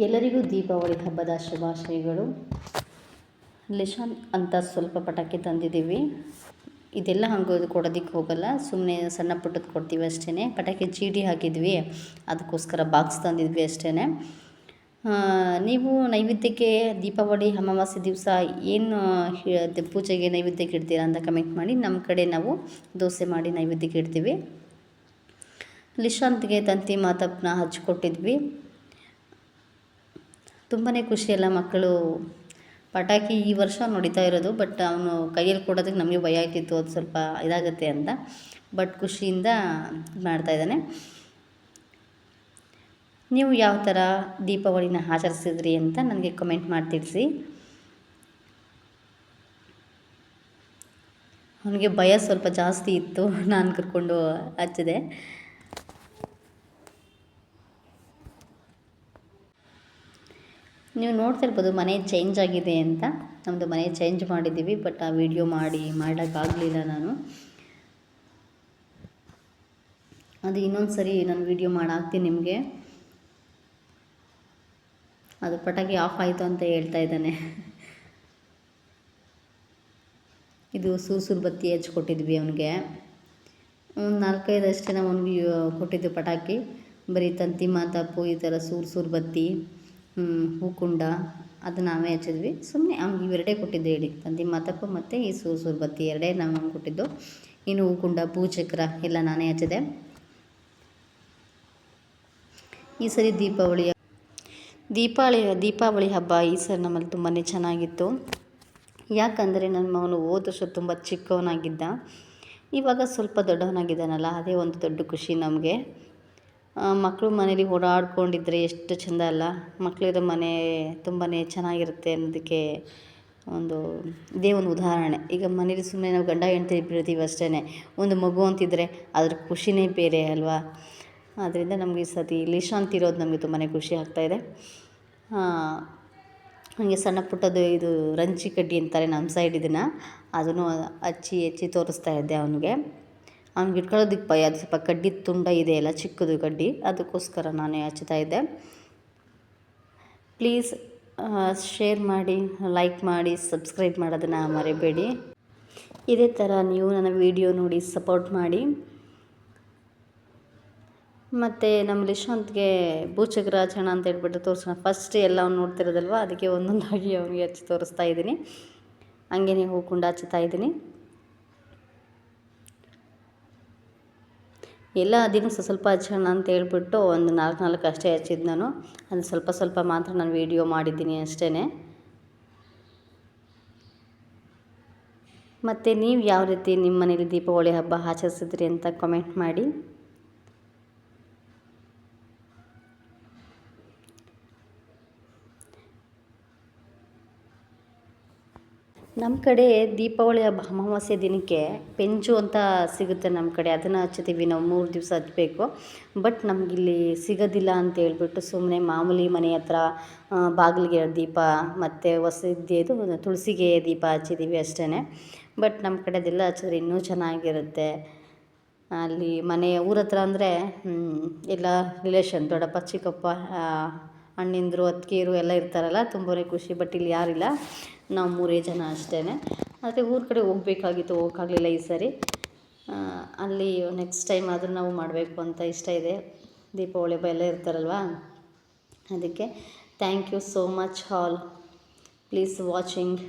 ಎಲ್ಲರಿಗೂ ದೀಪಾವಳಿ ಹಬ್ಬದ ಶುಭಾಶಯಗಳು. ಲಿಶಾನ್ ಅಂತ ಸ್ವಲ್ಪ ಪಟಾಕಿ ತಂದಿದ್ದೀವಿ. ಇದೆಲ್ಲ ಹಂಗೋದು ಕೊಡೋದಕ್ಕೆ ಹೋಗಲ್ಲ, ಸುಮ್ಮನೆ ಸಣ್ಣ ಪುಟ್ಟದ್ದು ಕೊಡ್ತೀವಿ ಅಷ್ಟೇ. ಪಟಾಕಿ ಚೀಟಿ ಹಾಕಿದ್ವಿ, ಅದಕ್ಕೋಸ್ಕರ ಬಾಕ್ಸ್ ತಂದಿದ್ವಿ ಅಷ್ಟೇ. ನೀವು ನೈವೇದ್ಯಕ್ಕೆ ದೀಪಾವಳಿ ಅಮಾವಾಸ್ಯೆ ದಿವಸ ಏನು ಪೂಜೆಗೆ ನೈವೇದ್ಯಕ್ಕೆ ಇಡ್ತೀರಾ ಅಂತ ಕಮೆಂಟ್ ಮಾಡಿ. ನಮ್ಮ ಕಡೆ ನಾವು ದೋಸೆ ಮಾಡಿ ನೈವೇದ್ಯಕ್ಕೆ ಇಡ್ತೀವಿ. ಲಿಶಾಂತ್ಗೆ ತಂತಿ ಮಾತಪ್ಪನ ಹಚ್ಕೊಟ್ಟಿದ್ವಿ. ತುಂಬಾ ಖುಷಿಯಲ್ಲ ಮಕ್ಕಳು. ಪಟಾಕಿ ಈ ವರ್ಷ ನೋಡಿತಾ ಇರೋದು, ಬಟ್ ಅವನು ಕೈಯಲ್ಲಿ ಕೊಡೋದಕ್ಕೆ ನಮಗೆ ಭಯ ಆಗ್ತಿತ್ತು, ಅದು ಸ್ವಲ್ಪ ಇದಾಗುತ್ತೆ ಅಂತ. ಬಟ್ ಖುಷಿಯಿಂದ ಮಾಡ್ತಾಯಿದ್ದಾನೆ. ನೀವು ಯಾವ ಥರ ದೀಪಾವಳಿನ ಆಚರಿಸಿದ್ರಿ ಅಂತ ನನಗೆ ಕಮೆಂಟ್ ಮಾಡಿ ತಿಳಿಸಿ. ಅವನಿಗೆ ಭಯ ಸ್ವಲ್ಪ ಜಾಸ್ತಿ ಇತ್ತು, ನಾನು ಕರ್ಕೊಂಡು ಹಚ್ಚಿದೆ. ನೀವು ನೋಡ್ತಾ ಇರ್ಬೋದು ಮನೆ ಚೇಂಜ್ ಆಗಿದೆ ಅಂತ. ನಮ್ಮದು ಮನೆ ಚೇಂಜ್ ಮಾಡಿದ್ದೀವಿ, ಬಟ್ ಆ ವಿಡಿಯೋ ಮಾಡೋಕ್ಕಾಗಲಿಲ್ಲ ನಾನು. ಅದು ಇನ್ನೊಂದು ಸರಿ ನಾನು ವಿಡಿಯೋ ಮಾಡಾಕ್ತೀನಿ ನಿಮಗೆ. ಅದು ಪಟಾಕಿ ಆಫ್ ಆಯಿತು ಅಂತ ಹೇಳ್ತಾ ಇದ್ದಾನೆ. ಇದು ಸೂಸೂರು ಬತ್ತಿ ಹಚ್ಕೊಟ್ಟಿದ್ವಿ ಅವನಿಗೆ. ಒಂದು 4-5 ಅಷ್ಟೇ ನಾವು ಅವನಿಗೆ ಕೊಟ್ಟಿದ್ದು ಪಟಾಕಿ. ಬರೀ ತಂತಿ ಮಾತಪ್ಪು, ಈ ಥರ ಸೂರು ಬತ್ತಿ, ಹೂಕುಂಡ ಅದು ನಾವೇ ಹಚ್ಚಿದ್ವಿ. ಸುಮ್ಮನೆ ಅವ್ನಿಗೆ ಇವೆರಡೇ ಕೊಟ್ಟಿದ್ದು ಹೇಳಿ, ತಂತಿ ಮಾತಪ್ಪ ಮತ್ತು ಈ ಸೂರು ಬತ್ತಿ ಎರಡೇ ನಾವು ಕೊಟ್ಟಿದ್ದು. ಇನ್ನು ಹೂಕುಂಡ, ಭೂಚಕ್ರ ಎಲ್ಲ ನಾನೇ ಹಚ್ಚಿದೆ. ಈ ಸರಿ ದೀಪಾವಳಿ ಹಬ್ಬ ಈ ಸರಿ ನಮ್ಮಲ್ಲಿ ತುಂಬಾ ಚೆನ್ನಾಗಿತ್ತು. ಯಾಕಂದರೆ ನನ್ನ ಮಗನು ಹೋದ ವರ್ಷ ತುಂಬ ಚಿಕ್ಕವನಾಗಿದ್ದ, ಇವಾಗ ಸ್ವಲ್ಪ ದೊಡ್ಡವನಾಗಿದ್ದಾನಲ್ಲ, ಅದೇ ಒಂದು ದೊಡ್ಡ ಖುಷಿ ನಮಗೆ. ಮಕ್ಕಳು ಮನೇಲಿ ಓಡಾಡ್ಕೊಂಡಿದ್ರೆ ಎಷ್ಟು ಚೆಂದ ಅಲ್ಲ. ಮಕ್ಕಳಿರೋ ಮನೆ ತುಂಬಾ ಚೆನ್ನಾಗಿರುತ್ತೆ ಅನ್ನೋದಕ್ಕೆ ಇದೇ ಒಂದು ಉದಾಹರಣೆ. ಈಗ ಮನೇಲಿ ಸುಮ್ಮನೆ ನಾವು ಗಂಡ ಹೆಂಡ್ತಿ ಇರ್ತೀವಿ ಅಷ್ಟೇ, ಒಂದು ಮಗು ಅಂತಿದ್ರೆ ಅದ್ರ ಖುಷಿನೇ ಬೇರೆ ಅಲ್ವಾ. ಆದ್ದರಿಂದ ನಮಗೆ ಈ ಸತಿ ಲಿಶಾಂತ್ ಇರೋದು ನಮಗೆ ತುಂಬಾ ಖುಷಿ ಆಗ್ತಾಯಿದೆ. ಹಾಗೆ ಸಣ್ಣ ಪುಟ್ಟದು ಇದು ರಂಚಿ ಕಡ್ಡಿ ಅಂತಾರೆ ನಮ್ಮ ಸೈಡ್, ಇದನ್ನು ಅದನ್ನು ಹಚ್ಚಿ ತೋರಿಸ್ತಾ ಇದ್ದೆ ಅವನಿಗೆ. ಅವ್ನಿಗೆ ಇಟ್ಕೊಳ್ಳೋದಕ್ಕೆ ಭಯ, ಅದು ಸ್ವಲ್ಪ ಕಡ್ಡಿ ತುಂಡ ಇದೆಯಲ್ಲ, ಚಿಕ್ಕದು ಕಡ್ಡಿ, ಅದಕ್ಕೋಸ್ಕರ ನಾನೇ ಹಚ್ತಾ ಇದ್ದೆ. ಪ್ಲೀಸ್ ಶೇರ್ ಮಾಡಿ, ಲೈಕ್ ಮಾಡಿ, ಸಬ್ಸ್ಕ್ರೈಬ್ ಮಾಡೋದನ್ನು ಮರಿಬೇಡಿ. ಇದೇ ಥರ ನೀವು ನನ್ನ ವಿಡಿಯೋ ನೋಡಿ ಸಪೋರ್ಟ್ ಮಾಡಿ. ಮತ್ತು ನಮ್ಮ ಲಿಶಾಂತ್ಗೆ ಭೂಚಕ್ರ ಹಚ್ಚೋಣ ಅಂತ ಹೇಳ್ಬಿಟ್ಟು ತೋರಿಸೋಣ. ಫಸ್ಟ್ ಎಲ್ಲ ಅವ್ನು ನೋಡ್ತಿರೋದಲ್ವ, ಅದಕ್ಕೆ ಒಂದೊಂದಾಗಿ ಅವನಿಗೆ ಹಚ್ಚಿ ತೋರಿಸ್ತಾ ಇದ್ದೀನಿ. ಹಂಗೇ ಹೂಕುಂಡ ಹಚ್ಚುತ್ತಾ ಇದ್ದೀನಿ. ಎಲ್ಲ ದಿನ ಸ್ವಲ್ಪ ಹಚ್ಚೋಣ ಅಂತ ಹೇಳ್ಬಿಟ್ಟು ಒಂದು 4 ಅಷ್ಟೇ ಹಚ್ಚಿದ್ದು ನಾನು. ಅದು ಸ್ವಲ್ಪ ಮಾತ್ರ ನಾನು ವಿಡಿಯೋ ಮಾಡಿದ್ದೀನಿ ಅಷ್ಟೇ. ಮತ್ತು ನೀವು ಯಾವ ರೀತಿ ನಿಮ್ಮ ಮನೇಲಿ ದೀಪಾವಳಿ ಹಬ್ಬ ಆಚರಿಸಿದ್ರಿ ಅಂತ ಕಮೆಂಟ್ ಮಾಡಿ. ನಮ್ಮ ಕಡೆ ದೀಪಾವಳಿ ಹಬ್ಬ ಅಮಾವಾಸ್ಯೆ ದಿನಕ್ಕೆ ಪೆಂಚು ಅಂತ ಸಿಗುತ್ತೆ ನಮ್ಮ ಕಡೆ, ಅದನ್ನು ಹಚ್ತೀವಿ ನಾವು. 3 ದಿವಸ ಹಚ್ಚಬೇಕು. ಬಟ್ ನಮಗಿಲ್ಲಿ ಸಿಗೋದಿಲ್ಲ ಅಂತ ಹೇಳ್ಬಿಟ್ಟು ಸುಮ್ಮನೆ ಮಾಮೂಲಿ ಮನೆ ಹತ್ರ ಬಾಗಿಲಿಗೆ ದೀಪ ಮತ್ತು ಹೊಸದೇದು ತುಳಸಿಗೆ ದೀಪ ಹಚ್ಚಿದ್ದೀವಿ ಅಷ್ಟೇ. ಬಟ್ ನಮ್ಮ ಕಡೆ ಅದೆಲ್ಲ ಹಚ್ಚಿದ್ರೆ ಇನ್ನೂ ಚೆನ್ನಾಗಿರುತ್ತೆ. ಅಲ್ಲಿ ಊರ ಹತ್ರ ಅಂದರೆ ಎಲ್ಲ ರಿಲೇಷನ್, ದೊಡ್ಡಪ್ಪ ಚಿಕ್ಕಪ್ಪ ಅಣ್ಣಿಂದರು ಅತ್ತಿಗೆರು ಎಲ್ಲ ಇರ್ತಾರಲ್ಲ, ತುಂಬಾ ಖುಷಿ. ಬಟ್ ಇಲ್ಲಿ ಯಾರಿಲ್ಲ, ನಾವು 3 ಜನ ಅಷ್ಟೇ. ಆದರೆ ಊರ ಕಡೆ ಹೋಗಬೇಕಾಗಿತ್ತು, ಹೋಗೋಕ್ಕಾಗಲಿಲ್ಲ ಈ ಸರಿ. ಅಲ್ಲಿ ನೆಕ್ಸ್ಟ್ ಟೈಮ್ ಆದರೂ ನಾವು ಮಾಡಬೇಕು ಅಂತ ಇಷ್ಟ ಇದೆ. ದೀಪಾವಳಿ ಹಬ್ಬ ಎಲ್ಲ ಇರ್ತಾರಲ್ವ, ಅದಕ್ಕೆ thank you so much all. Please watching.